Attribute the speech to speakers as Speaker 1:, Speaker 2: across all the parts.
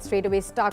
Speaker 1: Straight away start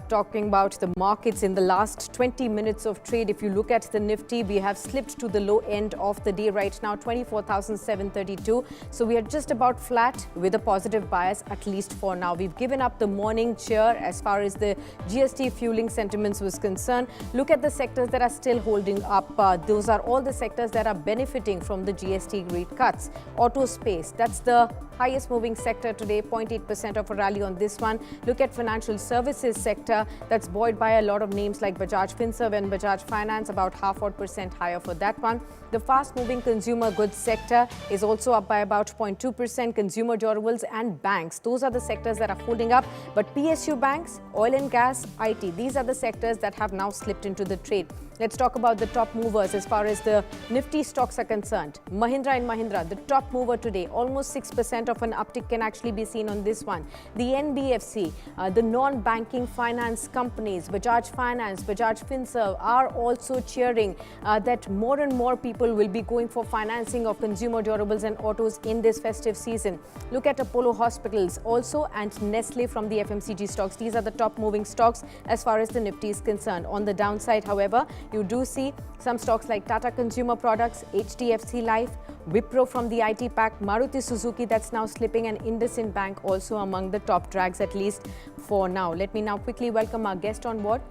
Speaker 1: talking about the markets in the last 20 minutes of trade. If you look at the Nifty, we have slipped to the low end of the day right now, 24,732. So we are just about flat with a positive bias, at least for now. We've given up the morning cheer as far as the GST fueling sentiments was concerned. Look at the sectors that are still holding up. Those are all the sectors that are benefiting from the GST rate cuts. Auto space, that's the highest moving sector today, 0.8% of a rally on this one. Look at financial services sector, that's buoyed by a lot of names like Bajaj Finance and Bajaj Finance, about 0.5% higher for that one. The fast-moving consumer goods sector is also up by about 0.2%. Consumer durables and banks, those are the sectors that are holding up. But PSU banks, oil and gas, IT, these are the sectors that have now slipped into the trade. Let's talk about the top movers as far as the Nifty stocks are concerned. Mahindra & Mahindra, the top mover today, almost 6% of an uptick can actually be seen on this one. The NBFC, the non-banking finance companies, Bajaj Finance, Bajaj Finserv are also cheering that more and more people will be going for financing of consumer durables and autos in this festive season. Look at Apollo Hospitals also and Nestle from the FMCG stocks. These are the top moving stocks as far as the Nifty is concerned. On the downside, however, you do see some stocks like Tata Consumer Products, HDFC Life, Wipro from the IT pack, Maruti Suzuki that's now slipping, and IndusInd Bank also among the top drags, at least for now. Let me now quickly welcome our guest on board.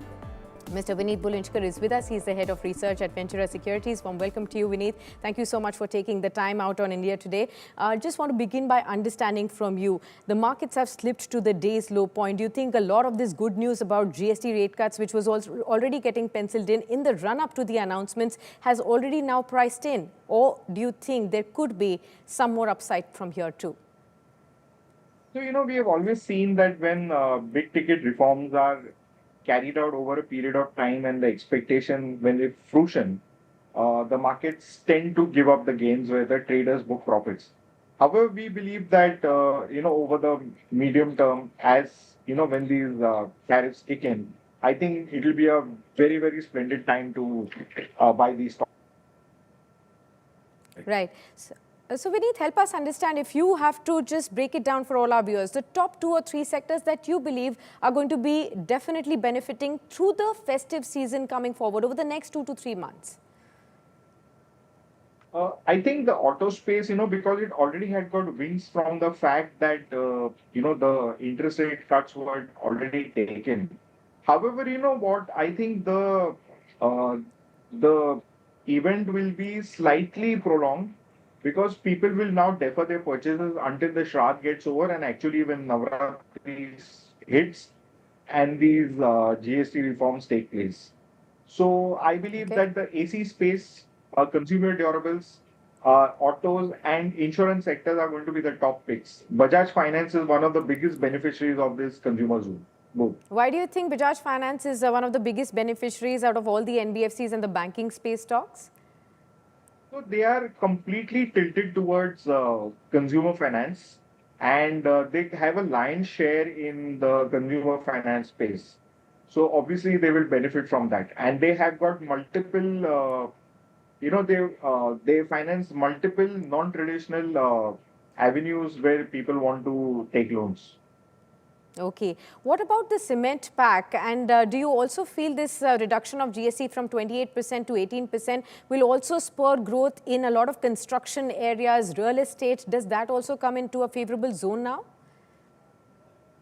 Speaker 1: Mr. Vineet Bulinchkar is with us. He's the head of research at Ventura Securities. Warm welcome to you, Vineet. Thank you so much for taking the time out on India today. Just want to begin by understanding from you, the markets have slipped to the day's low point. Do you think a lot of this good news about GST rate cuts, which was also already getting penciled in the run-up to the announcements, has already now priced in? Or do you think there could be some more upside from here too?
Speaker 2: So, we have always seen that when big-ticket reforms are carried out over a period of time and the expectation when they fruition, the markets tend to give up the gains where the traders book profits. However, we believe that, over the medium term, as, when these tariffs kick in, I think it will be a very, very splendid time to buy these stocks.
Speaker 1: Right. So Vineet, help us understand, if you have to just break it down for all our viewers, the top 2 or 3 sectors that you believe are going to be definitely benefiting through the festive season coming forward over the next 2 to 3 months.
Speaker 2: I think the auto space, because it already had got wins from the fact that, the interest rate cuts were already taken. However, what, I think the event will be slightly prolonged, because people will now defer their purchases until the Shraddh gets over, and actually when Navratri hits and these GST reforms take place. So I believe that the AC space, consumer durables, autos and insurance sectors are going to be the top picks. Bajaj Finance is one of the biggest beneficiaries of this consumer boom.
Speaker 1: Why do you think Bajaj Finance is one of the biggest beneficiaries out of all the NBFCs and the banking space stocks?
Speaker 2: So they are completely tilted towards consumer finance, and they have a lion's share in the consumer finance space. So obviously they will benefit from that, and they have got multiple, they finance multiple non-traditional avenues where people want to take loans.
Speaker 1: Okay. What about the cement pack? And do you also feel this reduction of GST from 28% to 18% will also spur growth in a lot of construction areas, real estate? Does that also come into a favorable zone now?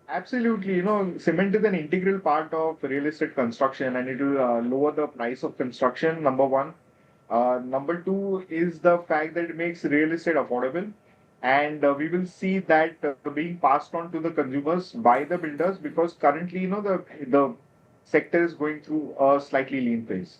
Speaker 2: Absolutely. Cement is an integral part of real estate construction, and it will lower the price of construction, number one. Number 2 is the fact that it makes real estate affordable. And we will see that being passed on to the consumers by the builders, because currently, the sector is going through a slightly lean phase.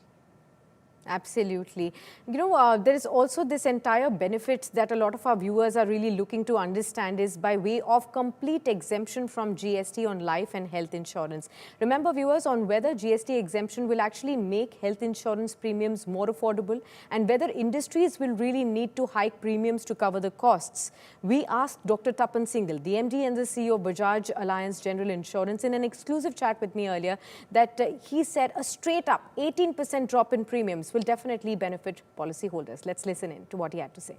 Speaker 1: Absolutely. There is also this entire benefit that a lot of our viewers are really looking to understand is by way of complete exemption from GST on life and health insurance. Remember, viewers, on whether GST exemption will actually make health insurance premiums more affordable and whether industries will really need to hike premiums to cover the costs. We asked Dr. Tapan Singhal, the MD and the CEO of Bajaj Allianz General Insurance, in an exclusive chat with me earlier, that he said a straight up 18% drop in premiums will definitely benefit policyholders. Let's listen in to what he had to say.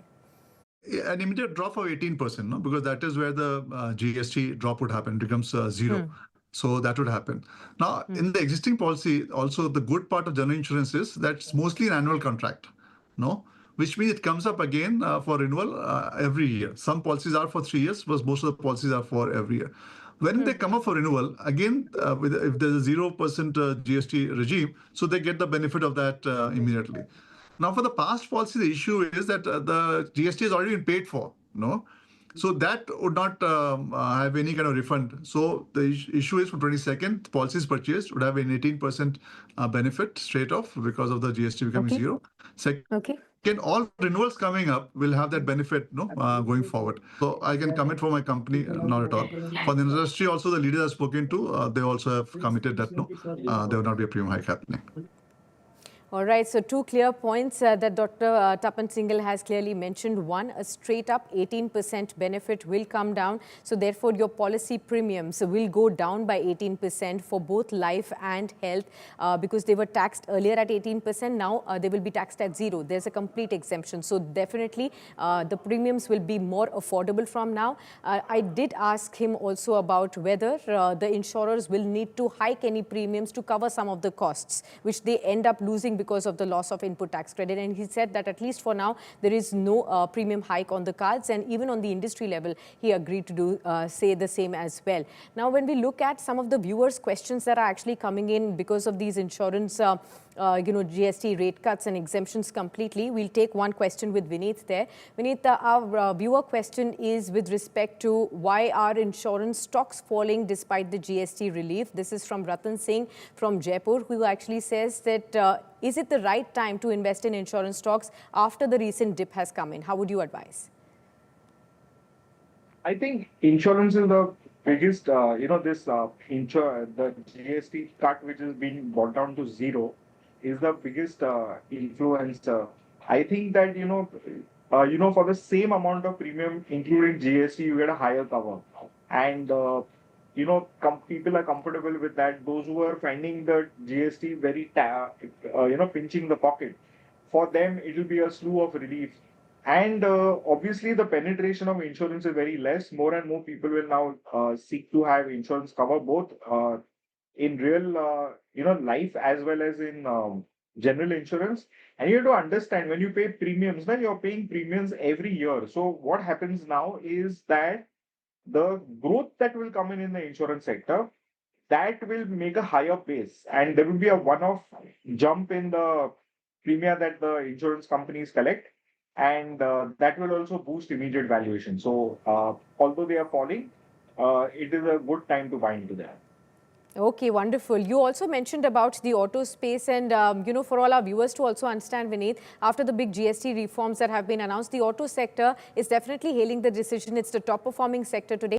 Speaker 3: An immediate drop of 18%, no? Because that is where the GST drop would happen, it becomes zero. So that would happen. Now, in the existing policy, also the good part of general insurance is that it's mostly an annual contract, no? Which means it comes up again for renewal every year. Some policies are for 3 years, but most of the policies are for every year. When they come up for renewal, again, if there's a 0% GST regime, so they get the benefit of that immediately. Now, for the past policy, the issue is that the GST has already been paid for, no? So that would not have any kind of refund. So the issue is for 22nd, policies purchased would have an 18% benefit straight off because of the GST becoming zero. Second, all renewals coming up will have that benefit going forward. So I can commit for my company, not at all. For the industry also, the leaders I've spoken to, they also have committed that there will not be a premium hike happening.
Speaker 1: All right, so two clear points that Dr. Tapan Singhal has clearly mentioned. One, a straight up 18% benefit will come down. So therefore, your policy premiums will go down by 18% for both life and health because they were taxed earlier at 18%. Now they will be taxed at zero. There's a complete exemption. So definitely the premiums will be more affordable from now. I did ask him also about whether the insurers will need to hike any premiums to cover some of the costs, which they end up losing because of the loss of input tax credit. And he said that at least for now, there is no premium hike on the cards. And even on the industry level, he agreed to say the same as well. Now, when we look at some of the viewers' questions that are actually coming in because of these insurance GST rate cuts and exemptions completely. We'll take one question with Vineet there. Vineet, our viewer question is with respect to why are insurance stocks falling despite the GST relief? This is from Ratan Singh from Jaipur, who actually says that is it the right time to invest in insurance stocks after the recent dip has come in? How would you advise?
Speaker 2: I think insurance is the biggest, the GST cut, which is being brought down to zero, is the biggest influencer. I think that, for the same amount of premium, including GST, you get a higher cover. And, people are comfortable with that. Those who are finding the GST very, pinching the pocket, for them, it will be a slew of relief. And obviously, the penetration of insurance is very less. More and more people will now seek to have insurance cover both in real, life as well as in general insurance. And you have to understand when you pay premiums, then you're paying premiums every year. So what happens now is that the growth that will come in the insurance sector, that will make a higher base, and there will be a one-off jump in the premium that the insurance companies collect. And that will also boost immediate valuation. So although they are falling, it is a good time to buy into that.
Speaker 1: Okay, wonderful. You also mentioned about the auto space and, for all our viewers to also understand, Vineet, after the big GST reforms that have been announced, the auto sector is definitely hailing the decision. It's the top performing sector today.